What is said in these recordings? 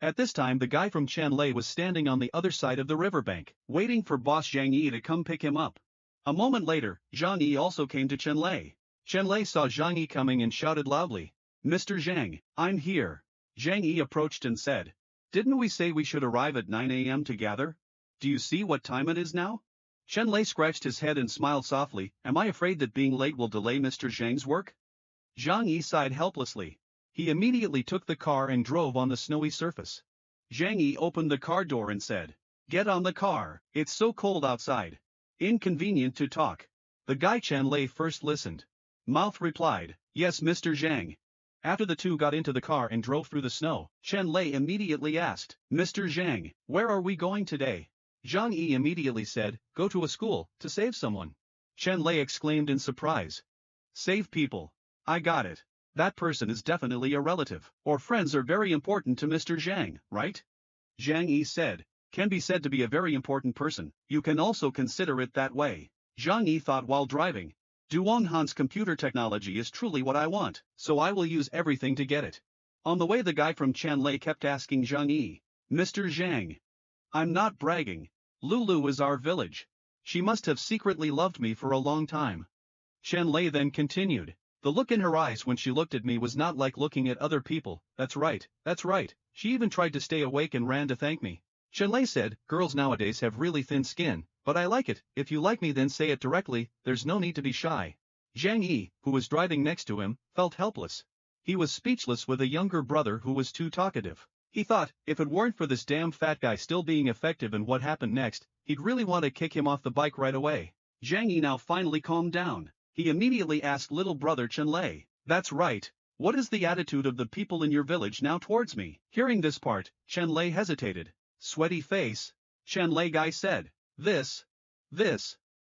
At this time the guy from Chanlei was standing on the other side of the riverbank, waiting for boss Zhang Yi to come pick him up. A moment later, Zhang Yi also came to Chanlei. Chanlei saw Zhang Yi coming and shouted loudly, "Mr. Zhang, I'm here." Zhang Yi approached and said, "Didn't we say we should arrive at 9 a.m. to gather? Do you see what time it is now?" Chanlei scratched his head and smiled softly. "Am I afraid that being late will delay Mr. Zhang's work?" Zhang Yi sighed helplessly. He immediately took the car and drove on the snowy surface. Zhang Yi opened the car door and said, "Get on the car, it's so cold outside. Inconvenient to talk." The guy Chanlei first listened. Mouth replied, "Yes, Mr. Zhang." After the two got into the car and drove through the snow, Chanlei immediately asked, "Mr. Zhang, where are we going today?" Zhang Yi immediately said, "Go to a school, to save someone." Chanlei exclaimed in surprise. "Save people. I got it. That person is definitely a relative, or friends are very important to Mr. Zhang, right?" Zhang Yi said, "Can be said to be a very important person, you can also consider it that way." Zhang Yi thought while driving, Duong Han's computer technology is truly what I want, so I will use everything to get it. On the way the guy from Chanlei kept asking Zhang Yi, "Mr. Zhang, I'm not bragging. Lulu is our village. She must have secretly loved me for a long time." Chanlei then continued, "The look in her eyes when she looked at me was not like looking at other people. That's right, that's right. She even tried to stay awake and ran to thank me." Chanlei said, "Girls nowadays have really thin skin, but I like it. If you like me then say it directly, there's no need to be shy." Zhang Yi, who was driving next to him, felt helpless. He was speechless with a younger brother who was too talkative. He thought, if it weren't for this damn fat guy still being effective and what happened next, he'd really want to kick him off the bike right away. Zhang Yi now finally calmed down. He immediately asked little brother Chanlei, "That's right. What is the attitude of the people in your village now towards me?" Hearing this part, Chanlei hesitated. "Sweaty face." Chanlei guy said, This.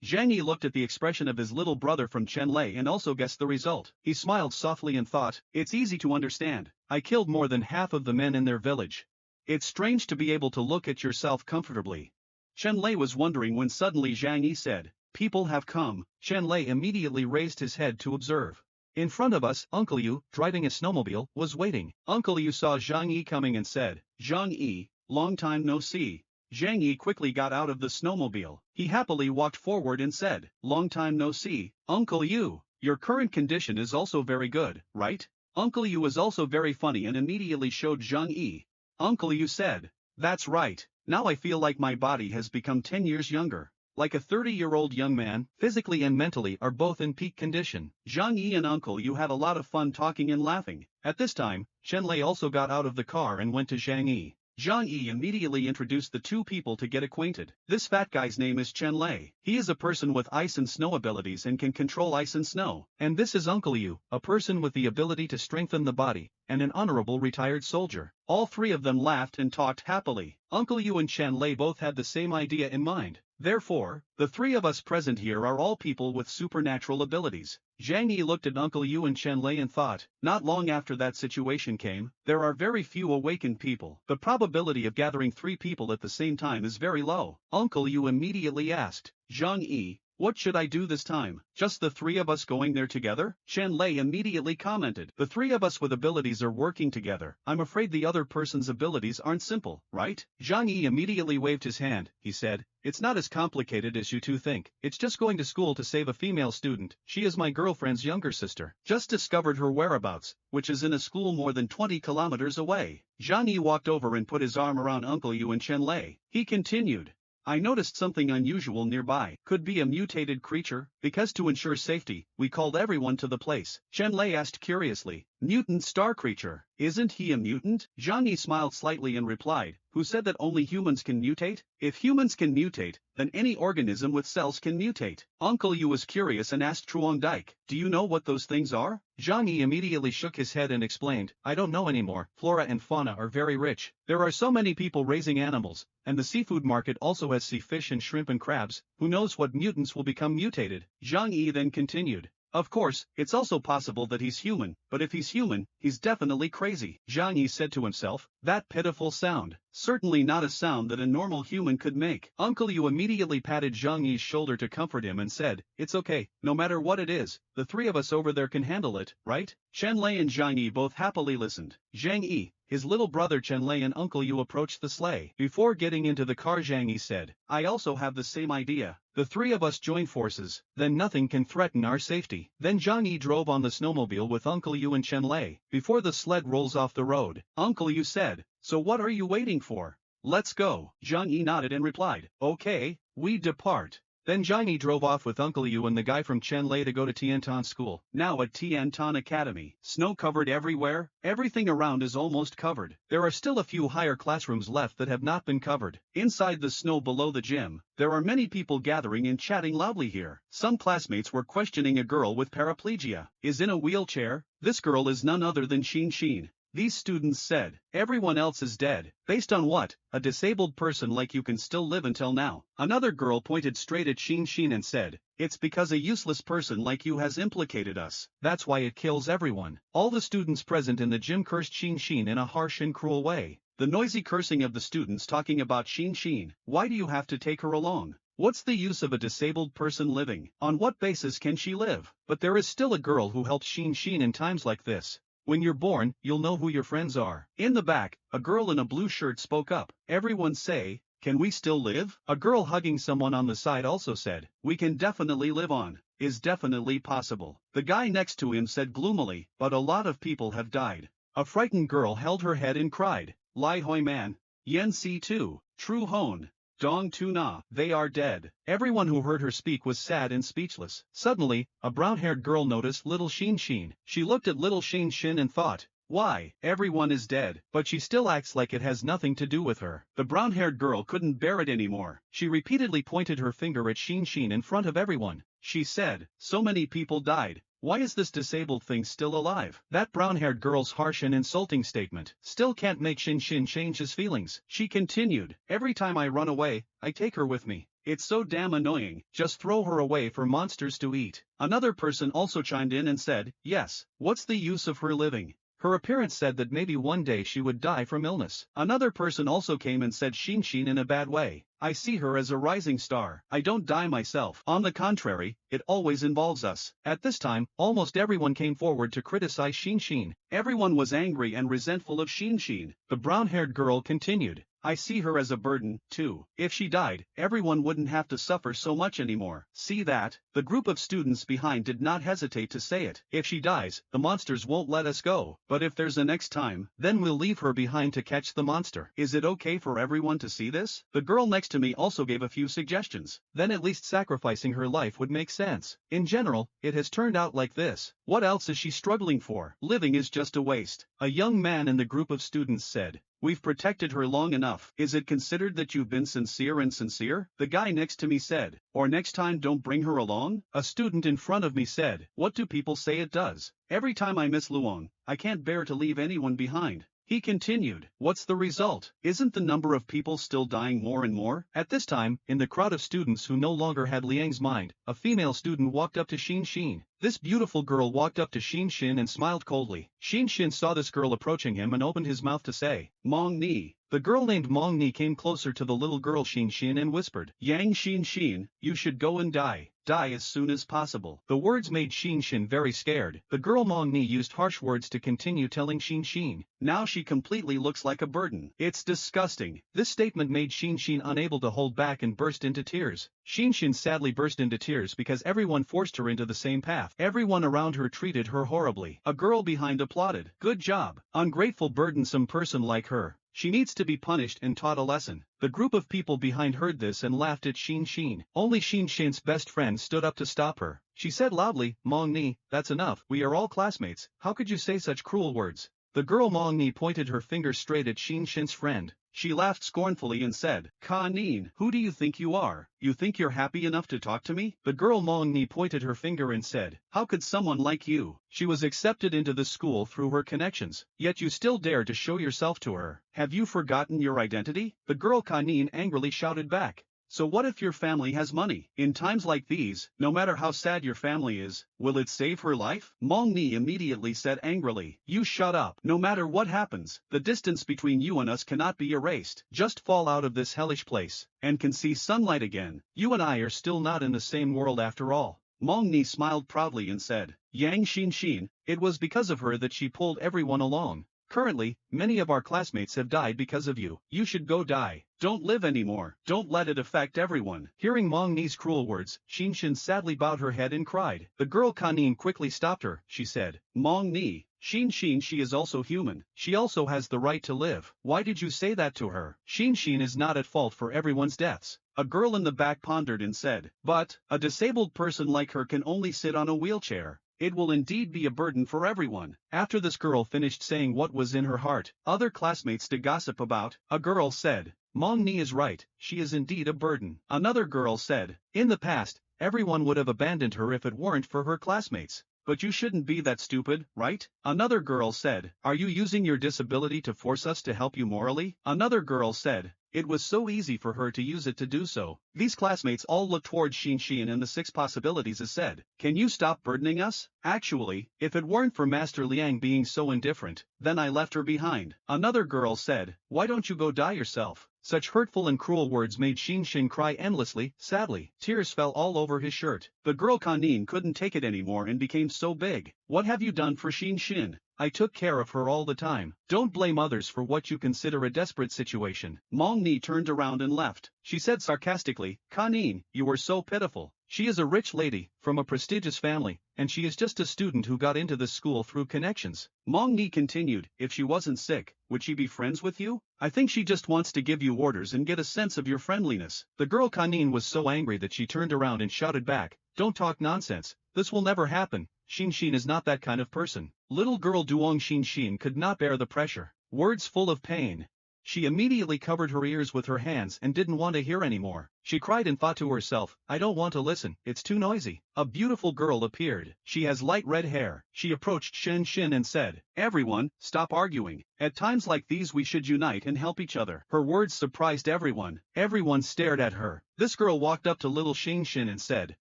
Zhang Yi looked at the expression of his little brother from Chanlei and also guessed the result. He smiled softly and thought, "It's easy to understand. I killed more than half of the men in their village. It's strange to be able to look at yourself comfortably." Chanlei was wondering when suddenly Zhang Yi said, "People have come." Chanlei immediately raised his head to observe. In front of us, Uncle Yu, driving a snowmobile, was waiting. Uncle Yu saw Zhang Yi coming and said, "Zhang Yi, long time no see." Zhang Yi quickly got out of the snowmobile. He happily walked forward and said, "Long time no see, Uncle Yu. Your current condition is also very good, right?" Uncle Yu was also very funny and immediately showed Zhang Yi. Uncle Yu said, "That's right, now I feel like my body has become 10 years younger. Like a 30-year-old young man, physically and mentally are both in peak condition." Zhang Yi and Uncle Yu had a lot of fun talking and laughing. At this time, Chanlei also got out of the car and went to Zhang Yi. Zhang Yi immediately introduced the two people to get acquainted. This fat guy's name is Chanlei. He is a person with ice and snow abilities and can control ice and snow. And this is Uncle Yu, a person with the ability to strengthen the body, and an honorable retired soldier. All three of them laughed and talked happily. Uncle Yu and Chanlei both had the same idea in mind. Therefore, the three of us present here are all people with supernatural abilities. Zhang Yi looked at Uncle Yu and Chanlei and thought, not long after that situation came, there are very few awakened people. The probability of gathering three people at the same time is very low. Uncle Yu immediately asked, "Zhang Yi, what should I do this time? Just the three of us going there together?" Chanlei immediately commented, "The three of us with abilities are working together. I'm afraid the other person's abilities aren't simple, right?" Zhang Yi immediately waved his hand. He said, "It's not as complicated as you two think. It's just going to school to save a female student. She is my girlfriend's younger sister. Just discovered her whereabouts, which is in a school more than 20 kilometers away." Zhang Yi walked over and put his arm around Uncle Yu and Chanlei. He continued, "I noticed something unusual nearby. Could be a mutated creature, because to ensure safety, we called everyone to the place." Chanlei asked curiously, "Mutant star creature, isn't he a mutant?" Zhang Yi smiled slightly and replied, "Who said that only humans can mutate? If humans can mutate, then any organism with cells can mutate." Uncle Yu was curious and asked Truong Dike, "Do you know what those things are?" Zhang Yi immediately shook his head and explained, "I don't know anymore. Flora and fauna are very rich. There are so many people raising animals, and the seafood market also has sea fish and shrimp and crabs. Who knows what mutants will become mutated?" Zhang Yi then continued, "Of course, it's also possible that he's human, but if he's human, he's definitely crazy." Zhang Yi said to himself, "That pitiful sound. Certainly not a sound that a normal human could make." Uncle Yu immediately patted Zhang Yi's shoulder to comfort him and said, "It's okay, no matter what it is, the three of us over there can handle it, right?" Chen Lei and Zhang Yi both happily listened. Zhang Yi, his little brother Chen Lei and Uncle Yu approached the sleigh. Before getting into the car, Zhang Yi said, "I also have the same idea. The three of us join forces, then nothing can threaten our safety." Then Zhang Yi drove on the snowmobile with Uncle Yu and Chen Lei. Before the sled rolls off the road, Uncle Yu said, "So what are you waiting for? Let's go." Zhang Yi nodded and replied, "Okay, we depart." Then Zhang Yi drove off with Uncle Yu and the guy from Chen Lei to go to Tiantan School. Now at Tiantan Academy, snow covered everywhere, everything around is almost covered. There are still a few higher classrooms left that have not been covered. Inside the snow below the gym, there are many people gathering and chatting loudly here. Some classmates were questioning a girl with paraplegia. Is in a wheelchair? This girl is none other than Xin. These students said, "Everyone else is dead. Based on what? A disabled person like you can still live until now." Another girl pointed straight at Xin and said, "It's because a useless person like you has implicated us. That's why it kills everyone." All the students present in the gym cursed Xin in a harsh and cruel way. The noisy cursing of the students talking about Xin. Why do you have to take her along? What's the use of a disabled person living? On what basis can she live? But there is still a girl who helps Xin in times like this. When you're born, you'll know who your friends are. In the back, a girl in a blue shirt spoke up. Everyone say, "Can we still live?" A girl hugging someone on the side also said, "We can definitely live on. Is definitely possible." The guy next to him said gloomily, "But a lot of people have died." A frightened girl held her head and cried, "Lai hoi man, yen si tu, tru hon. Dong tu na, they are dead." Everyone who heard her speak was sad and speechless. Suddenly, a brown-haired girl noticed little Xin. She looked at little Xin and thought, "Why, everyone is dead, but she still acts like it has nothing to do with her." The brown-haired girl couldn't bear it anymore. She repeatedly pointed her finger at Xin in front of everyone. She said, "So many people died. Why is this disabled thing still alive?" That brown-haired girl's harsh and insulting statement still can't make Xin change his feelings. She continued, "Every time I run away, I take her with me. It's so damn annoying. Just throw her away for monsters to eat." Another person also chimed in and said, "Yes, what's the use of her living? Her appearance said that maybe one day she would die from illness." Another person also came and said Xin in a bad way. "I see her as a rising star. I don't die myself. On the contrary, it always involves us." At this time, almost everyone came forward to criticize Xin. Everyone was angry and resentful of Xin. The brown-haired girl continued, "I see her as a burden, too. If she died, everyone wouldn't have to suffer so much anymore. See that?" The group of students behind did not hesitate to say it. "If she dies, the monsters won't let us go. But if there's a next time, then we'll leave her behind to catch the monster. Is it okay for everyone to see this?" The girl next to me also gave a few suggestions. Then at least sacrificing her life would make sense. In general, it has turned out like this. What else is she struggling for? Living is just a waste. A young man in the group of students said, "We've protected her long enough. Is it considered that you've been sincere and sincere?" The guy next to me said, "Or next time don't bring her along?" A student in front of me said, "What do people say it does? Every time I miss Luong, I can't bear to leave anyone behind." He continued, "What's the result? Isn't the number of people still dying more and more?" At this time, in the crowd of students who no longer had Liang's mind, a female student walked up to Xin. This beautiful girl walked up to Xin and smiled coldly. Xin saw this girl approaching him and opened his mouth to say, "Mong Ni." The girl named Mong Ni came closer to the little girl Xin and whispered, "Yang Xin, you should go and die. Die as soon as possible." The words made Xin very scared. The girl Mong Ni used harsh words to continue telling Xin, "Now she completely looks like a burden. It's disgusting." This statement made Xin unable to hold back and burst into tears. Xin sadly burst into tears because everyone forced her into the same path. Everyone around her treated her horribly. A girl behind applauded. "Good job. Ungrateful, burdensome person like her. She needs to be punished and taught a lesson." The group of people behind heard this and laughed at Xin. Only Xin's best friend stood up to stop her. She said loudly, "Mong Ni, that's enough. We are all classmates. How could you say such cruel words?" The girl Mong Ni pointed her finger straight at Xin's friend. She laughed scornfully and said, "Ka Nin, who do you think you are? You think you're happy enough to talk to me?" The girl Mong Ni pointed her finger and said, "How could someone like you? She was accepted into the school through her connections, yet you still dare to show yourself to her. Have you forgotten your identity?" The girl Ka Nin angrily shouted back, "So what if your family has money? In times like these, no matter how sad your family is, will it save her life?" Mong Ni immediately said angrily, "You shut up. No matter what happens, the distance between you and us cannot be erased. Just fall out of this hellish place, and can see sunlight again. You and I are still not in the same world after all." Meng Ni smiled proudly and said, Yang Xin, it was because of her that she pulled everyone along. Currently, many of our classmates have died because of you. You should go die. Don't live anymore. Don't let it affect everyone. Hearing Meng Ni's cruel words, Xin sadly bowed her head and cried. The girl Kanin quickly stopped her. She said, Meng Ni, Xin, she is also human. She also has the right to live. Why did you say that to her? Xin is not at fault for everyone's deaths. A girl in the back pondered and said, but, a disabled person like her can only sit on a wheelchair. It will indeed be a burden for everyone. After this girl finished saying what was in her heart, other classmates to gossip about, a girl said, Meng Ni is right, she is indeed a burden. Another girl said, in the past, everyone would have abandoned her if it weren't for her classmates. But you shouldn't be that stupid, right? Another girl said, are you using your disability to force us to help you morally? Another girl said, it was so easy for her to use it to do so. These classmates all looked towards Xin and the 6 possibilities as said, can you stop burdening us? Actually, if it weren't for Master Liang being so indifferent, then I left her behind. Another girl said, why don't you go die yourself? Such hurtful and cruel words made Xin cry endlessly, sadly. Tears fell all over his shirt. The girl Kanin couldn't take it anymore and became so big. What have you done for Xin? I took care of her all the time. Don't blame others for what you consider a desperate situation. Meng Ni turned around and left. She said sarcastically, Kanin, you were so pitiful. She is a rich lady, from a prestigious family, and she is just a student who got into this school through connections. Meng Ni continued, if she wasn't sick, would she be friends with you? I think she just wants to give you orders and get a sense of your friendliness. The girl Kanin was so angry that she turned around and shouted back, don't talk nonsense, this will never happen. Xin is not that kind of person. Little girl Duong Xin could not bear the pressure. Words full of pain. She immediately covered her ears with her hands and didn't want to hear anymore. She cried and thought to herself, I don't want to listen, it's too noisy. A beautiful girl appeared. She has light red hair. She approached Xin and said, everyone, stop arguing. At times like these we should unite and help each other. Her words surprised everyone. Everyone stared at her. This girl walked up to little Xin and said,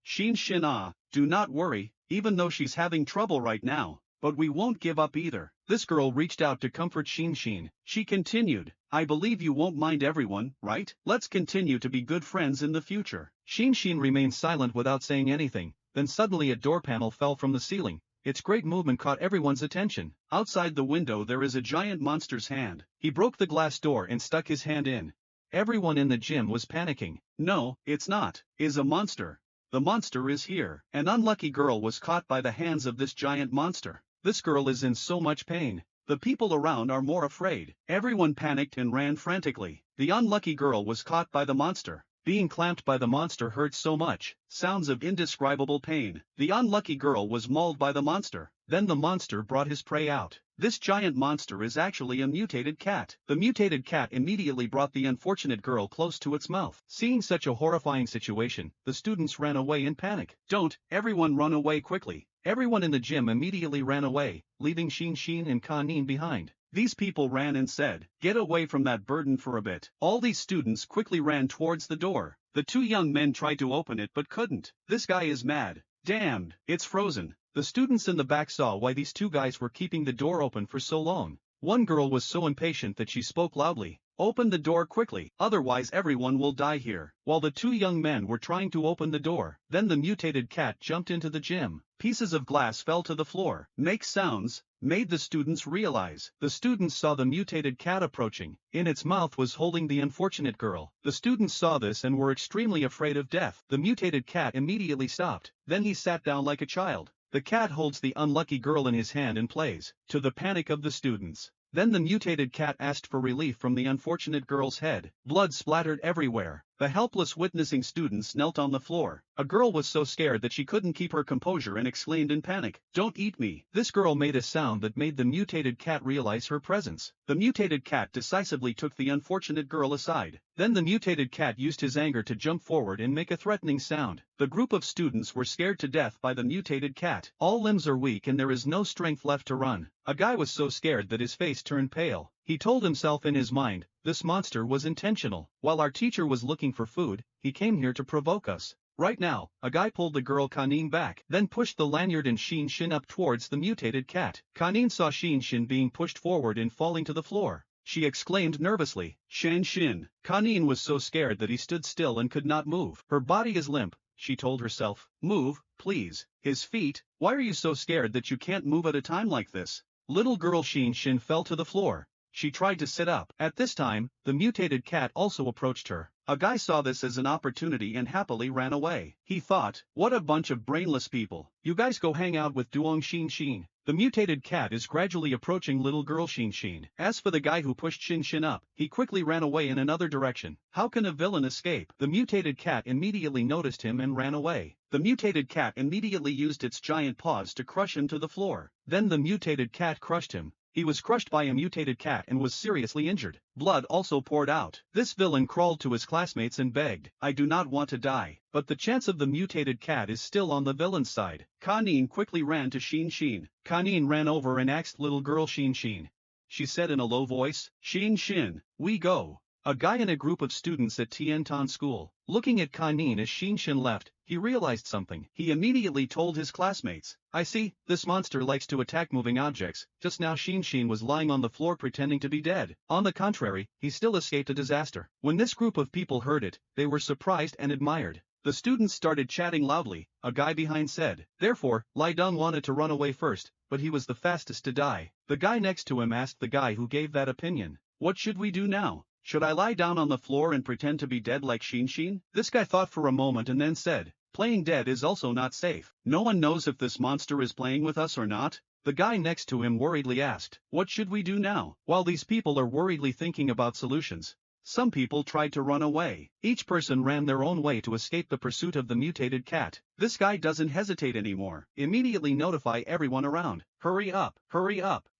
Xin do not worry, even though she's having trouble right now. But we won't give up either. This girl reached out to comfort Xin. She continued, I believe you won't mind everyone, right? Let's continue to be good friends in the future. Xin remained silent without saying anything, then suddenly a door panel fell from the ceiling. Its great movement caught everyone's attention. Outside the window there is a giant monster's hand. He broke the glass door and stuck his hand in. Everyone in the gym was panicking. No, it's not. It's a monster. The monster is here. An unlucky girl was caught by the hands of this giant monster. This girl is in so much pain. The people around are more afraid. Everyone panicked and ran frantically. The unlucky girl was caught by the monster. Being clamped by the monster hurt so much. Sounds of indescribable pain. The unlucky girl was mauled by the monster. Then the monster brought his prey out. This giant monster is actually a mutated cat. The mutated cat immediately brought the unfortunate girl close to its mouth. Seeing such a horrifying situation, the students ran away in panic. Don't, everyone run away quickly. Everyone in the gym immediately ran away, leaving Xin and Kanin behind. These people ran and said, get away from that burden for a bit. All these students quickly ran towards the door. The 2 young men tried to open it but couldn't. This guy is mad. Damned, it's frozen. The students in the back saw why these 2 guys were keeping the door open for so long. One girl was so impatient that she spoke loudly. Open the door quickly, otherwise everyone will die here. While the 2 young men were trying to open the door, then the mutated cat jumped into the gym. Pieces of glass fell to the floor. Make sounds, made the students realize. The students saw the mutated cat approaching. In its mouth was holding the unfortunate girl. The students saw this and were extremely afraid of death. The mutated cat immediately stopped. Then he sat down like a child. The cat holds the unlucky girl in his hand and plays, to the panic of the students. Then the mutated cat asked for relief from the unfortunate girl's head. Blood splattered everywhere. The helpless witnessing students knelt on the floor. A girl was so scared that she couldn't keep her composure and exclaimed in panic, "Don't eat me." This girl made a sound that made the mutated cat realize her presence. The mutated cat decisively took the unfortunate girl aside. Then the mutated cat used his anger to jump forward and make a threatening sound. The group of students were scared to death by the mutated cat. All limbs are weak and there is no strength left to run. A guy was so scared that his face turned pale. He told himself in his mind, this monster was intentional. While our teacher was looking for food, he came here to provoke us. Right now, a guy pulled the girl Kanin back, then pushed the lanyard and Xin up towards the mutated cat. Kanin saw Xin being pushed forward and falling to the floor. She exclaimed nervously, "Xin." Kanin was so scared that he stood still and could not move. Her body is limp, she told herself. Move, please. His feet, why are you so scared that you can't move at a time like this? Little girl Shin fell to the floor. She tried to sit up. At this time, the mutated cat also approached her. A guy saw this as an opportunity and happily ran away. He thought, what a bunch of brainless people. You guys go hang out with Duong Shin. The mutated cat is gradually approaching little girl Shin. As for the guy who pushed Shin up, he quickly ran away in another direction. How can a villain escape? The mutated cat immediately noticed him and ran away. The mutated cat immediately used its giant paws to crush him to the floor. Then the mutated cat crushed him. He was crushed by a mutated cat and was seriously injured. Blood also poured out. This villain crawled to his classmates and begged, I do not want to die. But the chance of the mutated cat is still on the villain's side. Kanin quickly ran to Shin. Kanin ran over and asked little girl Shin. She said in a low voice, Shin, we go. A guy in a group of students at Tiantan School. Looking at Kanin as Shin left, he realized something. He immediately told his classmates, I see, this monster likes to attack moving objects. Just now Shin was lying on the floor pretending to be dead. On the contrary, he still escaped a disaster. When this group of people heard it, they were surprised and admired. The students started chatting loudly. A guy behind said, therefore, Lai Deng wanted to run away first, but he was the fastest to die. The guy next to him asked the guy who gave that opinion, what should we do now? Should I lie down on the floor and pretend to be dead like Shin? This guy thought for a moment and then said, playing dead is also not safe. No one knows if this monster is playing with us or not. The guy next to him worriedly asked, what should we do now? While these people are worriedly thinking about solutions, some people tried to run away. Each person ran their own way to escape the pursuit of the mutated cat. This guy doesn't hesitate anymore. Immediately notify everyone around. Hurry up,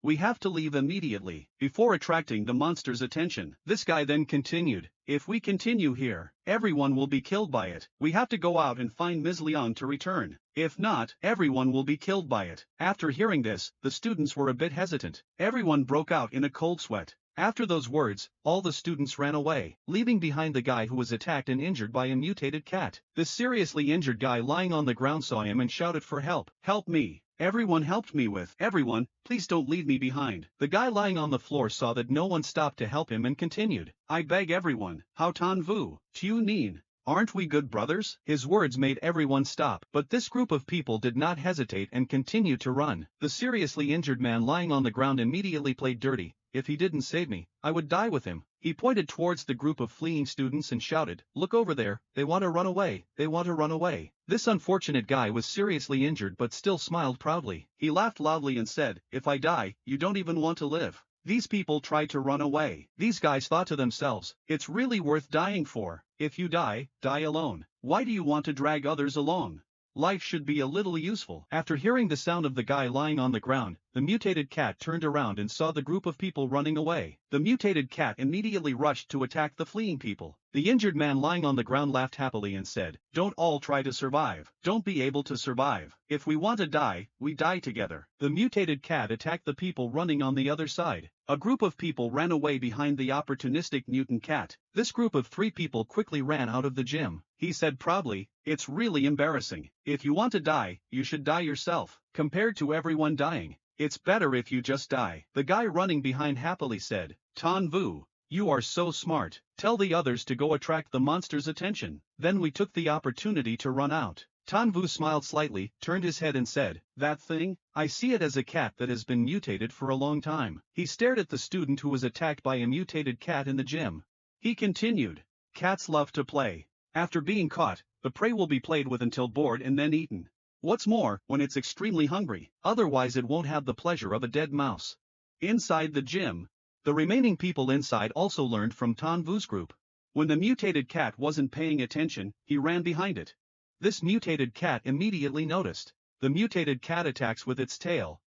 we have to leave immediately, before attracting the monster's attention. This guy then continued, if we continue here, everyone will be killed by it. We have to go out and find Ms. Liang to return. If not, everyone will be killed by it. After hearing this, the students were a bit hesitant. Everyone broke out in a cold sweat. After those words, all the students ran away, leaving behind the guy who was attacked and injured by a mutated cat. This seriously injured guy lying on the ground saw him and shouted for help. Help me. Everyone helped me with. Everyone, please don't leave me behind. The guy lying on the floor saw that no one stopped to help him and continued. I beg everyone. How Tan Vu, Tu Nin. Aren't we good brothers? His words made everyone stop, but this group of people did not hesitate and continued to run. The seriously injured man lying on the ground immediately played dirty. If he didn't save me, I would die with him. He pointed towards the group of fleeing students and shouted, look over there, they want to run away, they want to run away. This unfortunate guy was seriously injured but still smiled proudly. He laughed loudly and said, if I die, you don't even want to live. These people tried to run away. These guys thought to themselves, it's really worth dying for. If you die, die alone. Why do you want to drag others along? Life should be a little useful. After hearing the sound of the guy lying on the ground, the mutated cat turned around and saw the group of people running away. The mutated cat immediately rushed to attack the fleeing people. The injured man lying on the ground laughed happily and said, don't all try to survive. Don't be able to survive. If we want to die, we die together. The mutated cat attacked the people running on the other side. A group of people ran away behind the opportunistic mutant cat. This group of 3 people quickly ran out of the gym. He said proudly, it's really embarrassing. If you want to die, you should die yourself. Compared to everyone dying, it's better if you just die. The guy running behind happily said, Tan Vu, you are so smart. Tell the others to go attract the monster's attention. Then we took the opportunity to run out. Tan Vu smiled slightly, turned his head and said, that thing? I see it as a cat that has been mutated for a long time. He stared at the student who was attacked by a mutated cat in the gym. He continued, cats love to play. After being caught, the prey will be played with until bored and then eaten. What's more, when it's extremely hungry, otherwise it won't have the pleasure of a dead mouse. Inside the gym, the remaining people inside also learned from Tan Vu's group. When the mutated cat wasn't paying attention, he ran behind it. This mutated cat immediately noticed. The mutated cat attacks with its tail.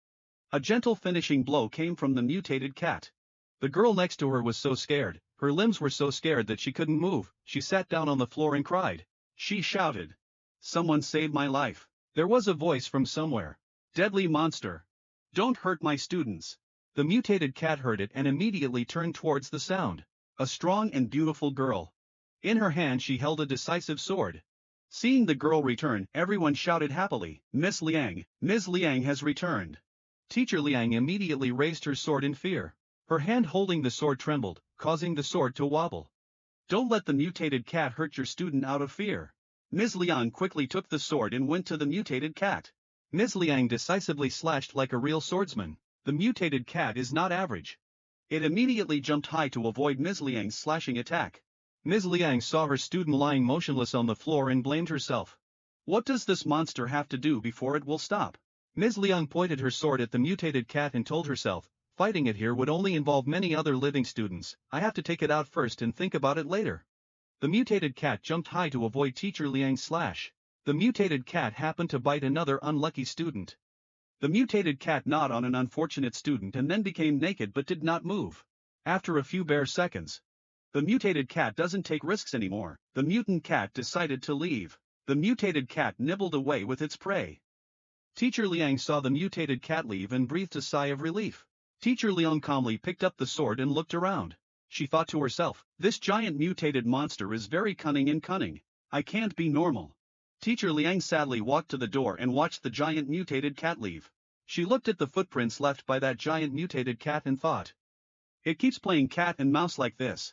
A gentle finishing blow came from the mutated cat. The girl next to her was so scared, her limbs were so scared that she couldn't move. She sat down on the floor and cried. She shouted, someone save my life. There was a voice from somewhere. Deadly monster. Don't hurt my students. The mutated cat heard it and immediately turned towards the sound. A strong and beautiful girl. In her hand she held a decisive sword. Seeing the girl return, everyone shouted happily, Ms. Liang has returned. Teacher Liang immediately raised her sword in fear. Her hand holding the sword trembled, causing the sword to wobble. Don't let the mutated cat hurt your student out of fear. Ms. Liang quickly took the sword and went to the mutated cat. Ms. Liang decisively slashed like a real swordsman. The mutated cat is not average. It immediately jumped high to avoid Ms. Liang's slashing attack. Ms. Liang saw her student lying motionless on the floor and blamed herself. What does this monster have to do before it will stop? Ms. Liang pointed her sword at the mutated cat and told herself, fighting it here would only involve many other living students. I have to take it out first and think about it later. The mutated cat jumped high to avoid Teacher Liang's slash. The mutated cat happened to bite another unlucky student. The mutated cat gnawed on an unfortunate student and then became naked but did not move. After a few bare seconds, the mutated cat doesn't take risks anymore. The mutant cat decided to leave. The mutated cat nibbled away with its prey. Teacher Liang saw the mutated cat leave and breathed a sigh of relief. Teacher Liang calmly picked up the sword and looked around. She thought to herself, this giant mutated monster is very cunning. I can't be normal. Teacher Liang sadly walked to the door and watched the giant mutated cat leave. She looked at the footprints left by that giant mutated cat and thought, it keeps playing cat and mouse like this.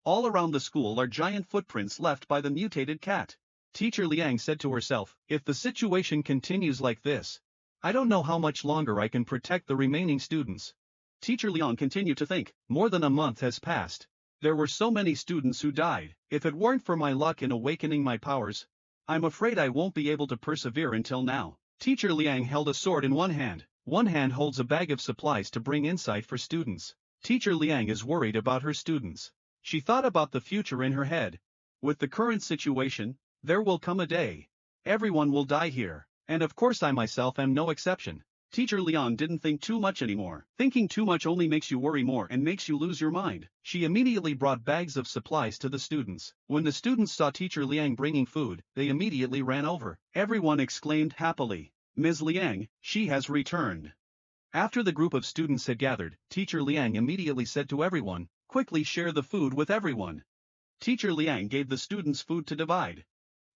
All around the school are giant footprints left by the mutated cat. Teacher Liang said to herself, if the situation continues like this, I don't know how much longer I can protect the remaining students. Teacher Liang continued to think, more than a month has passed. There were so many students who died. If it weren't for my luck in awakening my powers, I'm afraid I won't be able to persevere until now. Teacher Liang held a sword in one hand. One hand holds a bag of supplies to bring insight for students. Teacher Liang is worried about her students. She thought about the future in her head. With the current situation, there will come a day. Everyone will die here. And of course I myself am no exception. Teacher Liang didn't think too much anymore. Thinking too much only makes you worry more and makes you lose your mind. She immediately brought bags of supplies to the students. When the students saw Teacher Liang bringing food, they immediately ran over. Everyone exclaimed happily, Ms. Liang, she has returned. After the group of students had gathered, Teacher Liang immediately said to everyone, quickly share the food with everyone. Teacher Liang gave the students food to divide.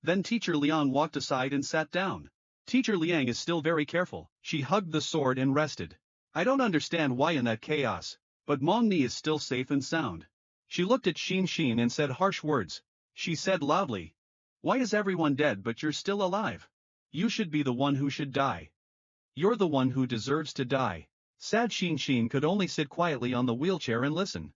Then Teacher Liang walked aside and sat down. Teacher Liang is still very careful. She hugged the sword and rested. I don't understand why in that chaos, but Mong Ni is still safe and sound. She looked at Xin and said harsh words. She said loudly, why is everyone dead but you're still alive? You should be the one who should die. You're the one who deserves to die. Sad Xin could only sit quietly on the wheelchair and listen.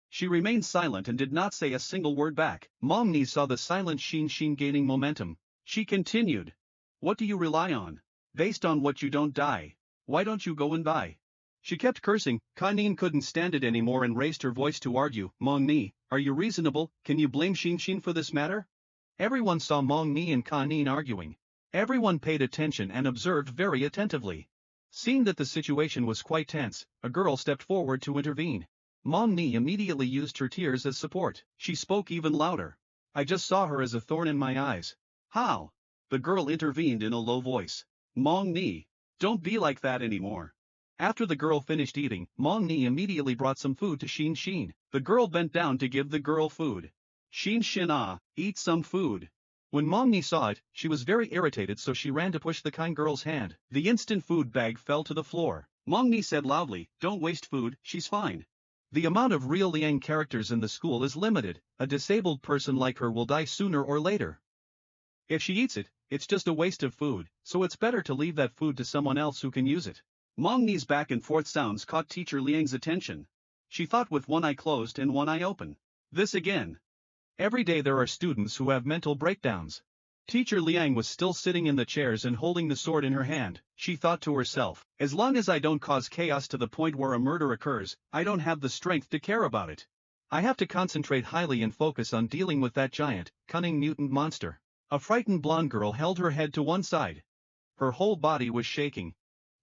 She remained silent and did not say a single word back. Mong Ni saw the silent Xin gaining momentum. She continued. What do you rely on? Based on what you don't die. Why don't you go and buy? She kept cursing. Kanin couldn't stand it anymore and raised her voice to argue. Mong Ni, are you reasonable? Can you blame Xin for this matter? Everyone saw Mong Ni and Kanin arguing. Everyone paid attention and observed very attentively. Seeing that the situation was quite tense, a girl stepped forward to intervene. Mong Ni immediately used her tears as support. She spoke even louder. I just saw her as a thorn in my eyes. How? The girl intervened in a low voice. Mong Ni, don't be like that anymore. After the girl finished eating, Mong Ni immediately brought some food to Xin. The girl bent down to give the girl food. Xin eat some food. When Mong Ni saw it, she was very irritated so she ran to push the kind girl's hand. The instant food bag fell to the floor. Mong Ni said loudly, don't waste food, she's fine. The amount of real Liang characters in the school is limited. A disabled person like her will die sooner or later. If she eats it, it's just a waste of food, so it's better to leave that food to someone else who can use it. Mong Ni's back and forth sounds caught Teacher Liang's attention. She thought with one eye closed and one eye open. This again. Every day there are students who have mental breakdowns. Teacher Liang was still sitting in the chairs and holding the sword in her hand. She thought to herself, as long as I don't cause chaos to the point where a murder occurs, I don't have the strength to care about it. I have to concentrate highly and focus on dealing with that giant, cunning mutant monster. A frightened blonde girl held her head to one side. Her whole body was shaking.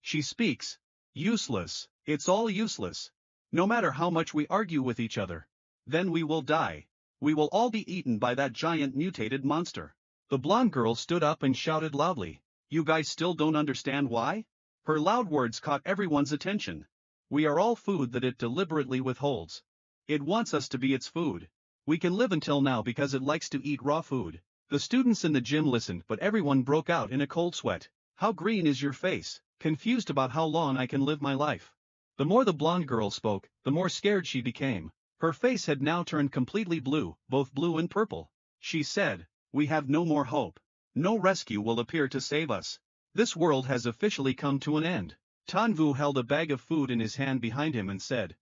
She speaks. Useless. It's all useless. No matter how much we argue with each other. Then we will die. We will all be eaten by that giant mutated monster. The blonde girl stood up and shouted loudly. You guys still don't understand why? Her loud words caught everyone's attention. We are all food that it deliberately withholds. It wants us to be its food. We can live until now because it likes to eat raw food. The students in the gym listened but everyone broke out in a cold sweat. How green is your face? Confused about how long I can live my life. The more the blonde girl spoke, the more scared she became. Her face had now turned completely blue, both blue and purple. She said, we have no more hope. No rescue will appear to save us. This world has officially come to an end. Tanvu held a bag of food in his hand behind him and said,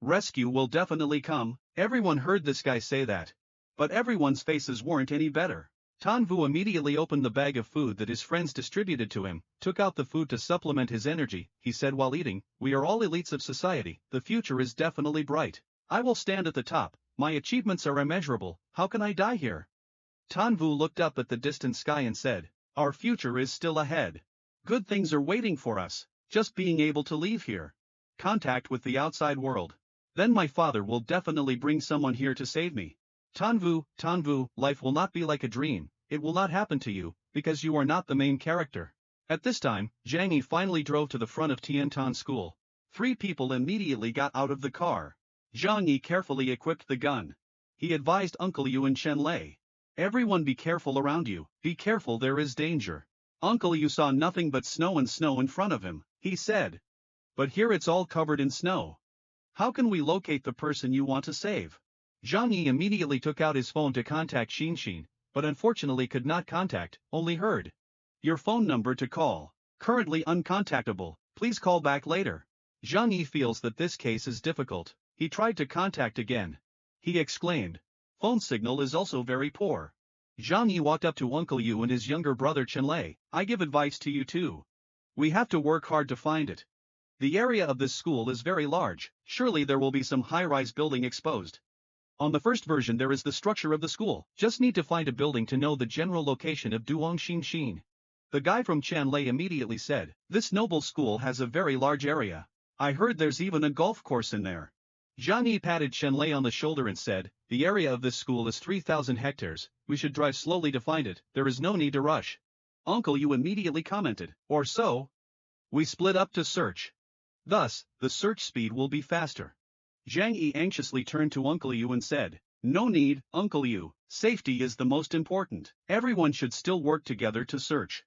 "Rescue will definitely come." Everyone heard this guy say that. But everyone's faces weren't any better. Tanvu immediately opened the bag of food that his friends distributed to him, took out the food to supplement his energy. He said while eating, "We are all elites of society, the future is definitely bright. I will stand at the top, my achievements are immeasurable, how can I die here?" Tanvu looked up at the distant sky and said, "Our future is still ahead. Good things are waiting for us, just being able to leave here. Contact with the outside world. Then my father will definitely bring someone here to save me. Tanvu, life will not be like a dream, it will not happen to you, because you are not the main character." At this time, Zhang Yi finally drove to the front of Tiantan School. 3 people immediately got out of the car. Zhang Yi carefully equipped the gun. He advised Uncle Yu and Chen Lei. "Everyone be careful around you, be careful, there is danger." Uncle Yu saw nothing but snow and snow in front of him. He said, "But here it's all covered in snow. How can we locate the person you want to save?" Zhang Yi immediately took out his phone to contact Xin, but unfortunately could not contact, only heard, "Your phone number to call. Currently uncontactable, please call back later." Zhang Yi feels that this case is difficult. He tried to contact again. He exclaimed, "Phone signal is also very poor." Zhang Yi walked up to Uncle Yu and his younger brother Chen Lei. "I give advice to you too. We have to work hard to find it. The area of this school is very large, surely there will be some high-rise building exposed. On the first version there is the structure of the school, just need to find a building to know the general location of Duong Xin." The guy from Chen Lei immediately said, "This noble school has a very large area. I heard there's even a golf course in there." Zhang Yi patted Chen Lei on the shoulder and said, "The area of this school is 3,000 hectares, we should drive slowly to find it, there is no need to rush." Uncle Yu immediately commented, "Or so? We split up to search. Thus, the search speed will be faster." Zhang Yi anxiously turned to Uncle Yu and said, "No need, Uncle Yu, safety is the most important. Everyone should still work together to search.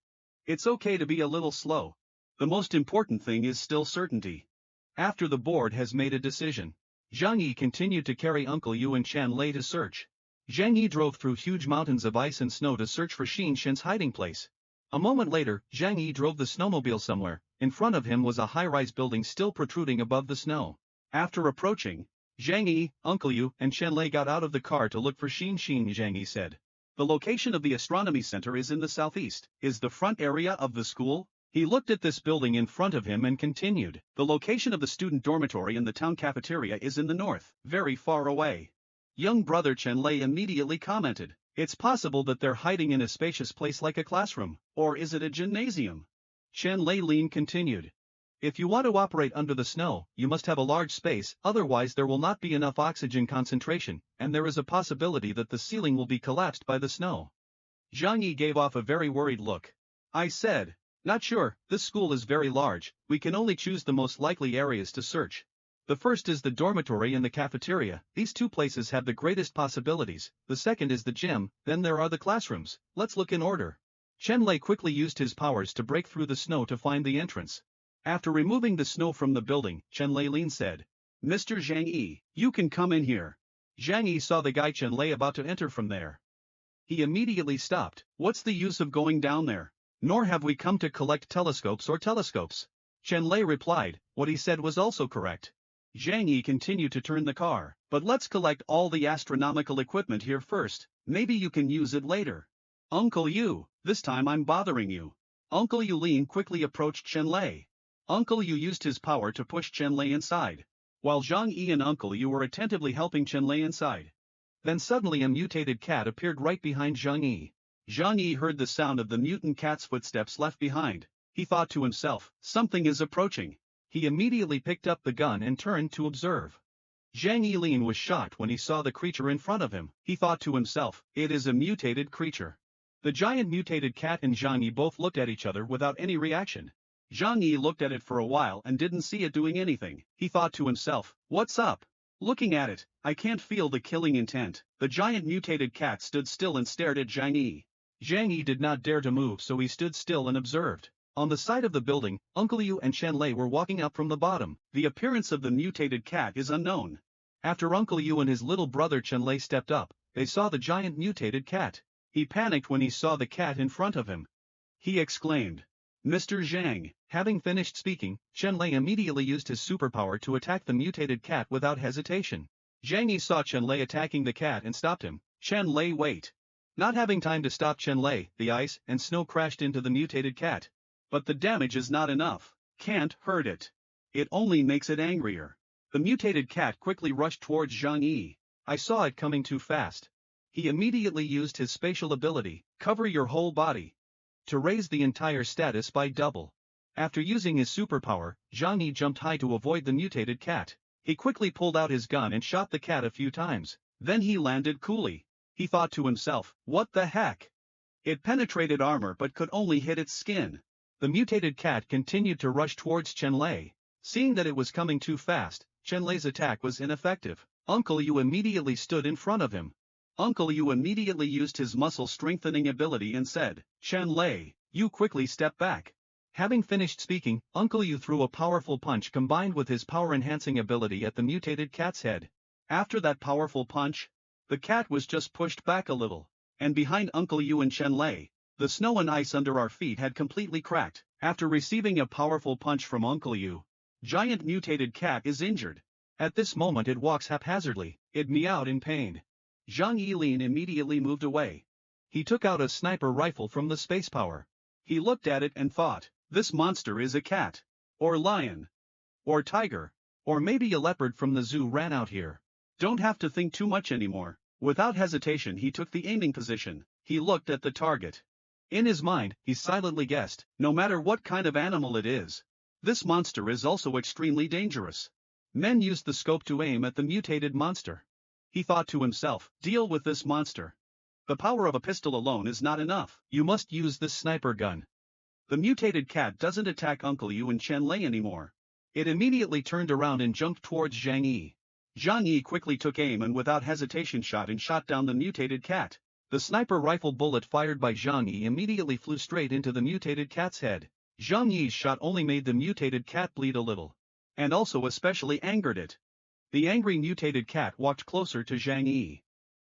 It's okay to be a little slow. The most important thing is still certainty." After the board has made a decision, Zhang Yi continued to carry Uncle Yu and Chen Lei to search. Zhang Yi drove through huge mountains of ice and snow to search for Shen's hiding place. A moment later, Zhang Yi drove the snowmobile somewhere. In front of him was a high-rise building still protruding above the snow. After approaching, Zhang Yi, Uncle Yu, and Chen Lei got out of the car to look for Xin. Zhang Yi said, "The location of the astronomy center is in the southeast. Is the front area of the school?" He looked at this building in front of him and continued, "The location of the student dormitory and the town cafeteria is in the north, very far away." Young brother Chen Lei immediately commented, "It's possible that they're hiding in a spacious place like a classroom, or is it a gymnasium?" Chen Lei Lin continued, "If you want to operate under the snow, you must have a large space, otherwise there will not be enough oxygen concentration, and there is a possibility that the ceiling will be collapsed by the snow." Zhang Yi gave off a very worried look. "I said, not sure, this school is very large, we can only choose the most likely areas to search. The first is the dormitory and the cafeteria, these 2 places have the greatest possibilities, the second is the gym, then there are the classrooms, let's look in order." Chen Lei quickly used his powers to break through the snow to find the entrance. After removing the snow from the building, Chen Lei Lin said, "Mr. Zhang Yi, you can come in here." Zhang Yi saw the guy Chen Lei about to enter from there. He immediately stopped. "What's the use of going down there? Nor have we come to collect telescopes or telescopes." Chen Lei replied, what he said was also correct. Zhang Yi continued to turn the car, "But let's collect all the astronomical equipment here first, maybe you can use it later." "Uncle Yu, this time I'm bothering you." Uncle Yu Lin quickly approached Chen Lei. Uncle Yu used his power to push Chen Lei inside, while Zhang Yi and Uncle Yu were attentively helping Chen Lei inside. Then suddenly a mutated cat appeared right behind Zhang Yi. Zhang Yi heard the sound of the mutant cat's footsteps left behind. He thought to himself, something is approaching. He immediately picked up the gun and turned to observe. Zhang Yi Lin was shocked when he saw the creature in front of him. He thought to himself, it is a mutated creature. The giant mutated cat and Zhang Yi both looked at each other without any reaction. Zhang Yi looked at it for a while and didn't see it doing anything. He thought to himself, what's up? Looking at it, I can't feel the killing intent. The giant mutated cat stood still and stared at Zhang Yi. Zhang Yi did not dare to move, so he stood still and observed. On the side of the building, Uncle Yu and Chen Lei were walking up from the bottom. The appearance of the mutated cat is unknown. After Uncle Yu and his little brother Chen Lei stepped up, they saw the giant mutated cat. He panicked when he saw the cat in front of him. He exclaimed, "Mr. Zhang." Having finished speaking, Chen Lei immediately used his superpower to attack the mutated cat without hesitation. Zhang Yi saw Chen Lei attacking the cat and stopped him. "Chen Lei, wait." Not having time to stop Chen Lei, the ice and snow crashed into the mutated cat. But the damage is not enough. Can't hurt it. It only makes it angrier. The mutated cat quickly rushed towards Zhang Yi. I saw it coming too fast. He immediately used his spatial ability, cover your whole body, to raise the entire status by double. After using his superpower, Zhang Yi jumped high to avoid the mutated cat. He quickly pulled out his gun and shot the cat a few times. Then he landed coolly. He thought to himself, what the heck? It penetrated armor but could only hit its skin. The mutated cat continued to rush towards Chen Lei. Seeing that it was coming too fast, Chen Lei's attack was ineffective. Uncle Yu immediately stood in front of him. Uncle Yu immediately used his muscle-strengthening ability and said, "Chen Lei, you quickly step back." Having finished speaking, Uncle Yu threw a powerful punch combined with his power-enhancing ability at the mutated cat's head. After that powerful punch, the cat was just pushed back a little. And behind Uncle Yu and Chen Lei, the snow and ice under our feet had completely cracked. After receiving a powerful punch from Uncle Yu, giant mutated cat is injured. At this moment it walks haphazardly. It meowed in pain. Zhang Yi immediately moved away. He took out a sniper rifle from the space power. He looked at it and thought, this monster is a cat, or lion, or tiger, or maybe a leopard from the zoo ran out here. Don't have to think too much anymore. Without hesitation he took the aiming position. He looked at the target. In his mind, he silently guessed, no matter what kind of animal it is, this monster is also extremely dangerous. Men used the scope to aim at the mutated monster. He thought to himself, deal with this monster. The power of a pistol alone is not enough. You must use this sniper gun. The mutated cat doesn't attack Uncle Yu and Chen Lei anymore. It immediately turned around and jumped towards Zhang Yi. Zhang Yi quickly took aim and without hesitation shot down the mutated cat. The sniper rifle bullet fired by Zhang Yi immediately flew straight into the mutated cat's head. Zhang Yi's shot only made the mutated cat bleed a little, and also especially angered it. The angry mutated cat walked closer to Zhang Yi.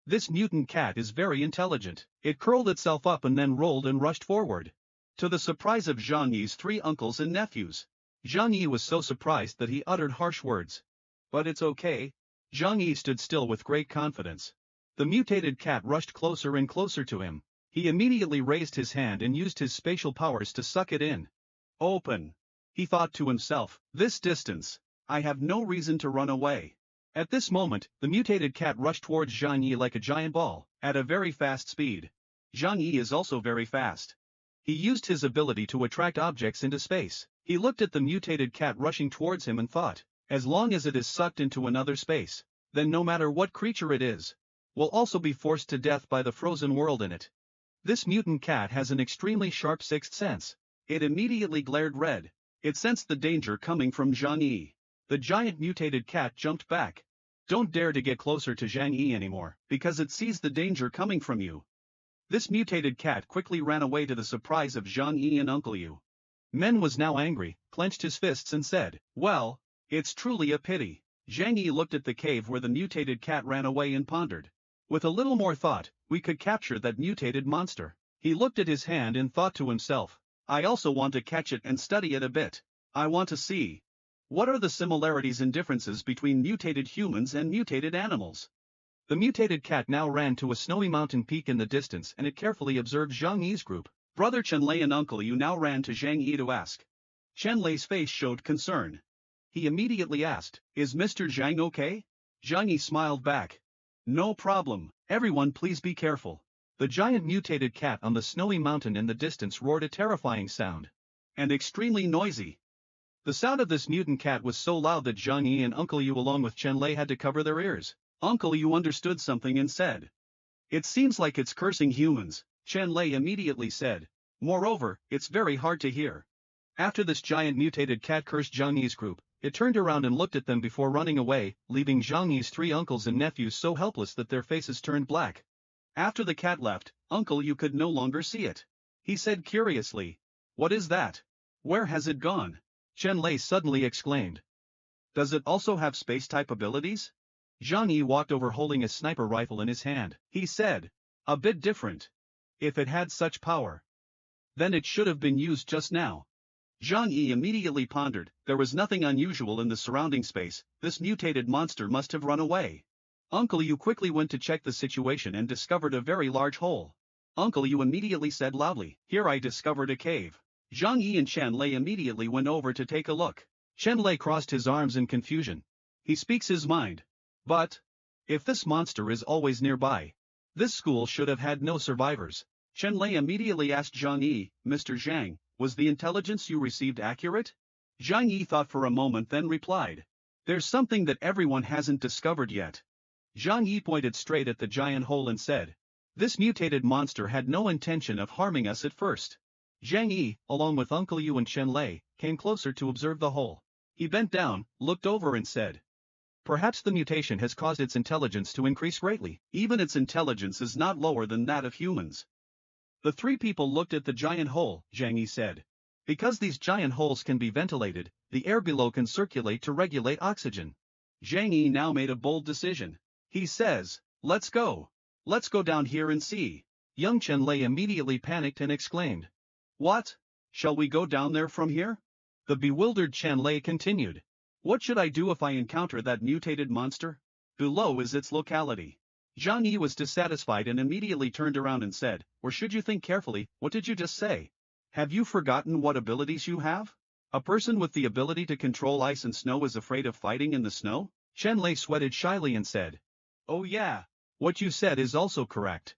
This mutant cat is very intelligent. It curled itself up and then rolled and rushed forward. To the surprise of Zhang Yi's three uncles and nephews, Zhang Yi was so surprised that he uttered harsh words. But it's okay. Zhang Yi stood still with great confidence. The mutated cat rushed closer and closer to him. He immediately raised his hand and used his spatial powers to suck it in. Open. He thought to himself, this distance, I have no reason to run away. At this moment, the mutated cat rushed towards Zhang Yi like a giant ball, at a very fast speed. Zhang Yi is also very fast. He used his ability to attract objects into space. He looked at the mutated cat rushing towards him and thought, as long as it is sucked into another space, then no matter what creature it is, will also be forced to death by the frozen world in it. This mutant cat has an extremely sharp sixth sense. It immediately glared red. It sensed the danger coming from Zhang Yi. The giant mutated cat jumped back. Don't dare to get closer to Zhang Yi anymore, because it sees the danger coming from you. This mutated cat quickly ran away to the surprise of Zhang Yi and Uncle Yu. Men was now angry, clenched his fists and said, well, it's truly a pity. Zhang Yi looked at the cave where the mutated cat ran away and pondered. With a little more thought, we could capture that mutated monster. He looked at his hand and thought to himself, I also want to catch it and study it a bit. I want to see. What are the similarities and differences between mutated humans and mutated animals? The mutated cat now ran to a snowy mountain peak in the distance and it carefully observed Zhang Yi's group. Brother Chen Lei and Uncle Yu now ran to Zhang Yi to ask. Chen Lei's face showed concern. He immediately asked, is Mr. Zhang okay? Zhang Yi smiled back. No problem. Everyone please be careful. The giant mutated cat on the snowy mountain in the distance roared a terrifying sound. And extremely noisy. The sound of this mutant cat was so loud that Zhang Yi and Uncle Yu along with Chen Lei had to cover their ears. Uncle Yu understood something and said, it seems like it's cursing humans. Chen Lei immediately said, moreover, it's very hard to hear. After this giant mutated cat cursed Zhang Yi's group, it turned around and looked at them before running away, leaving Zhang Yi's three uncles and nephews so helpless that their faces turned black. After the cat left, Uncle Yu could no longer see it. He said curiously, what is that? Where has it gone? Chen Lei suddenly exclaimed. Does it also have space-type abilities? Zhang Yi walked over holding a sniper rifle in his hand. He said, a bit different. If it had such power, then it should have been used just now. Zhang Yi immediately pondered, there was nothing unusual in the surrounding space, this mutated monster must have run away. Uncle Yu quickly went to check the situation and discovered a very large hole. Uncle Yu immediately said loudly, here I discovered a cave. Zhang Yi and Chen Lei immediately went over to take a look. Chen Lei crossed his arms in confusion. He speaks his mind. But, if this monster is always nearby, this school should have had no survivors. Chen Lei immediately asked Zhang Yi, Mr. Zhang, was the intelligence you received accurate? Zhang Yi thought for a moment then replied. There's something that everyone hasn't discovered yet. Zhang Yi pointed straight at the giant hole and said. This mutated monster had no intention of harming us at first. Zhang Yi, along with Uncle Yu and Chen Lei, came closer to observe the hole. He bent down, looked over and said. Perhaps the mutation has caused its intelligence to increase greatly. Even its intelligence is not lower than that of humans. The three people looked at the giant hole, Zhang Yi said. Because these giant holes can be ventilated, the air below can circulate to regulate oxygen. Zhang Yi now made a bold decision. He says, let's go. Let's go down here and see. Young Chen Lei immediately panicked and exclaimed. What? Shall we go down there from here? The bewildered Chen Lei continued. What should I do if I encounter that mutated monster? Below is its locality. Zhang Yi was dissatisfied and immediately turned around and said, or should you think carefully, what did you just say? Have you forgotten what abilities you have? A person with the ability to control ice and snow is afraid of fighting in the snow? Chen Lei sweated shyly and said. Oh yeah. What you said is also correct.